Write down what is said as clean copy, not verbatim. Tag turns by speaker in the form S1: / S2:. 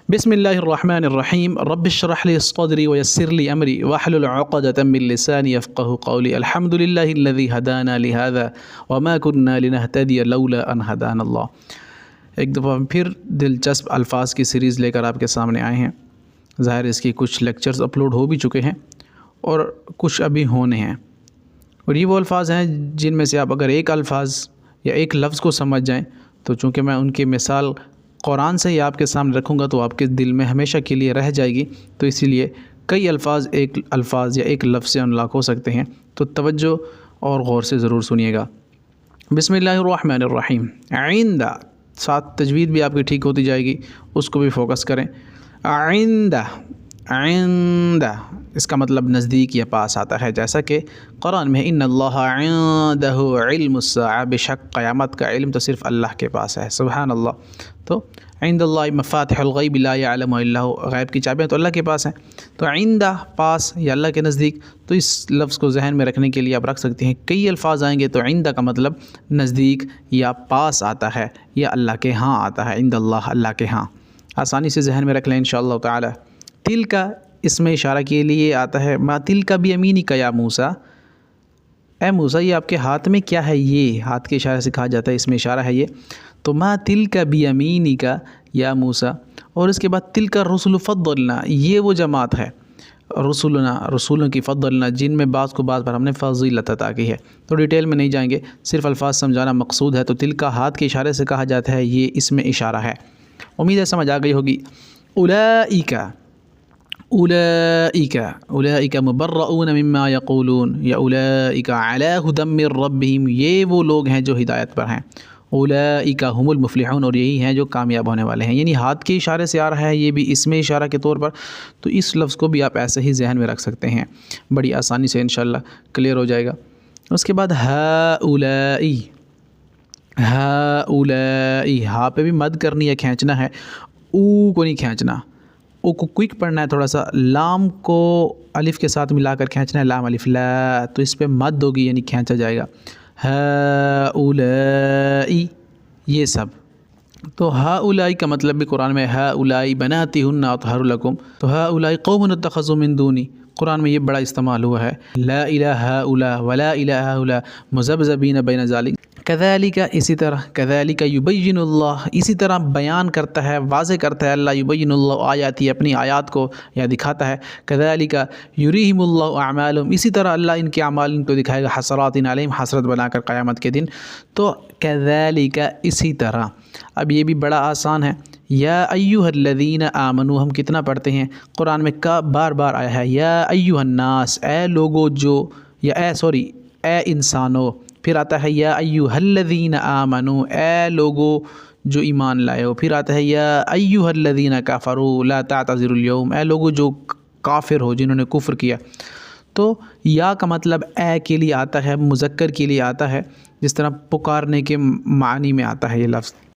S1: بسم اللہ الرحمن الرحیم رب اشرح لی صدری ویسر لی امری واحلل عقدۃ من لسانی یفقہوا قولی الحمد للہ الذی ہدانا لہذا وما کنا لنہتدی لولا ان ہدانا اللہ۔ ایک دفعہ پھر دلچسپ الفاظ کی سیریز لے کر آپ کے سامنے آئے ہیں۔ ظاہر اس کی کچھ لیکچرز اپلوڈ ہو بھی چکے ہیں اور کچھ ابھی ہونے ہیں، اور یہ وہ الفاظ ہیں جن میں سے آپ اگر ایک الفاظ یا ایک لفظ کو سمجھ جائیں تو چونکہ میں ان کی مثال قرآن سے ہی آپ کے سامنے رکھوں گا تو آپ کے دل میں ہمیشہ کے لیے رہ جائے گی، تو اسی لیے کئی الفاظ یا ایک لفظ سے انلاک ہو سکتے ہیں، تو توجہ اور غور سے ضرور سنیے گا۔ بسم اللہ الرحمن الرحیم۔ عندہ، ساتھ تجوید بھی آپ کی ٹھیک ہوتی جائے گی، اس کو بھی فوکس کریں۔ عندہ، عندہ اس کا مطلب نزدیک یا پاس آتا ہے، جیسا کہ قرآن میں ان اللہ عندہ علم الساعہ، بے شک قیامت کا علم تو صرف اللہ کے پاس ہے، سبحان اللہ۔ تو عند اللہ مفاتح الغیب لا یعلم الا ہو، غیب کی چابیاں تو اللہ کے پاس ہیں، تو عندہ پاس یا اللہ کے نزدیک، تو اس لفظ کو ذہن میں رکھنے کے لیے آپ رکھ سکتے ہیں۔ کئی الفاظ آئیں گے تو عندہ کا مطلب نزدیک یا پاس آتا ہے یا اللہ کے ہاں آتا ہے، عند اللہ اللہ کے ہاں، آسانی سے ذہن میں رکھ لیں انشاءاللہ تعالی۔ تل کا اس میں اشارہ کے لیے آتا ہے، ما تل کا بیمینک یا موسیٰ، اے موسیٰ یہ آپ کے ہاتھ میں کیا ہے، یہ ہاتھ کے اشارے سے کہا جاتا ہے، اس میں اشارہ ہے یہ، تو ما تل کا بیمینک یا موسیٰ، اور اس کے بعد تل کا رسل فضلنا، یہ وہ جماعت ہے رسولنا، رسولوں کی فضلنا، جن میں بعض کو بعض پر ہم نے فضیلت عطا کی ہے، تو ڈیٹیل میں نہیں جائیں گے، صرف الفاظ سمجھانا مقصود ہے۔ تو تل کا ہاتھ کے اشارے سے کہا جاتا ہے، یہ اس میں اشارہ ہے، امید ہے سمجھ آ گئی ہوگی۔ اولئک، اولئک، اولئک مبرؤون مما یقولون، یا اولئک علی ھدی من ربہم، یہ وہ لوگ ہیں جو ہدایت پر ہیں، اولئک ھم المفلحون، اور یہی ہیں جو کامیاب ہونے والے ہیں، یعنی ہاتھ کے اشارے سے آ رہا ہے، یہ بھی اس میں اشارہ کے طور پر، تو اس لفظ کو بھی آپ ایسے ہی ذہن میں رکھ سکتے ہیں، بڑی آسانی سے انشاءاللہ کلیئر ہو جائے گا۔ اس کے بعد ہؤلاء، ہؤلاء، ہاں پہ بھی مد کرنی ہے، کھینچنا ہے، او کو نہیں کھینچنا، او کو کوئک پڑھنا ہے تھوڑا سا، لام کو الف کے ساتھ ملا کر کھینچنا ہے، لام الف لا، تو اس پہ مد ہوگی یعنی کھینچا جائے گا، ہؤلاء یہ سب۔ تو ہؤلاء کا مطلب بھی قرآن میں ہؤلاء بناتی ہن اطہر لکم، تو ہؤلاء قوم اتخذوا من دونی، قرآن میں یہ بڑا استعمال ہوا ہے، لا الہ ہؤلاء ولا الہ ہؤلاء مذبذبین بین ذلک، کذالک اسی طرح، کذالک یبین اللہ اسی طرح بیان کرتا ہے، واضح کرتا ہے اللہ، یبین اللہ آیاتی اپنی آیات کو یا دکھاتا ہے، کذالک یریہم اللہ اعمالہم اسی طرح اللہ ان کے اعمال ان کو دکھائے گا، حسرات علیہم حسرت بنا کر قیامت کے دن، تو کذالک اسی طرح۔ اب یہ بھی بڑا آسان ہے، یا ایھا الذین آمنوا ہم کتنا پڑھتے ہیں قرآن میں، کا بار بار آیا ہے، یا ایھا الناس اے لوگو جو، یا اے انسانو، پھر آتا ہے یا ایھا الذین آمنوا اے لوگو جو ایمان لائے ہو، پھر آتا ہے یا ایھا الذین کفروا لا تعتذروا اليوم اے لوگو جو کافر ہو، جنہوں نے کفر کیا۔ تو یا کا مطلب اے کے لیے آتا ہے، مذکر کے لیے آتا ہے، جس طرح پکارنے کے معنی میں آتا ہے یہ لفظ۔